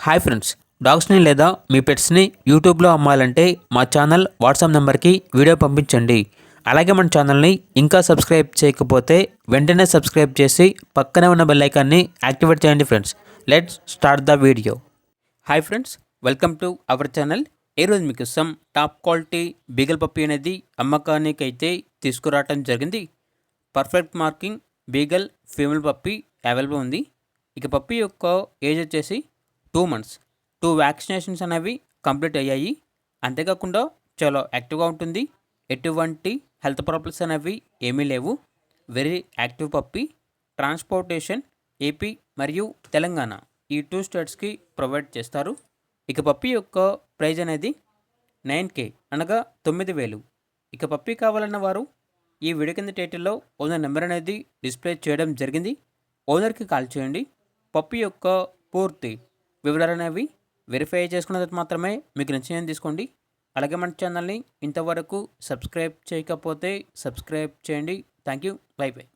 Hi friends, డాగ్స్ని లేదా మీ పెట్స్ని యూట్యూబ్లో అమ్మాలంటే మా ఛానల్ వాట్సాప్ నెంబర్కి వీడియో పంపించండి. అలాగే మన ఛానల్ని ఇంకా సబ్స్క్రైబ్ చేయకపోతే వెంటనే సబ్స్క్రైబ్ చేసి పక్కనే ఉన్న బెల్ ఐకాన్ని యాక్టివేట్ చేయండి friends. Let's start the video. Hi friends, welcome to our channel. ఈరోజు మీకోసం టాప్ క్వాలిటీ బీగల్ పప్పీ అనేది అమ్మకానికి అయితే తీసుకురావటం జరిగింది. Perfect marking beagle female puppy available ఉంది. ఇక పప్పీ యొక్క ఏజ్ వచ్చేసి 2 months. 2 వ్యాక్సినేషన్స్ అనేవి కంప్లీట్ అయ్యాయి. అంతేకాకుండా చాలా యాక్టివ్గా ఉంటుంది. ఎటువంటి హెల్త్ ప్రాబ్లమ్స్ అనేవి ఏమీ లేవు. Very active puppy. Transportation AP మరియు తెలంగాణ ఈ 2 స్టేట్స్కి ప్రొవైడ్ చేస్తారు. ఇక పప్పీ యొక్క ప్రైజ్ అనేది 9K అనగా 9,000. ఇక పప్పీ కావాలన్న వారు ఈ వీడియో కింద టైటిల్లో ఓనర్ నెంబర్ అనేది డిస్ప్లే చేయడం జరిగింది. ఓనర్కి కాల్ చేయండి. పప్పీ యొక్క పూర్తి వివరాలు అనేవి వెరిఫై చేసుకున్న తర్వాత మాత్రమే మీకు నిర్ణయం తీసుకోండి. అలాగే మన ఛానల్ని ఇంతవరకు సబ్స్క్రైబ్ చేయకపోతే సబ్స్క్రైబ్ చేయండి. Thank you. By by.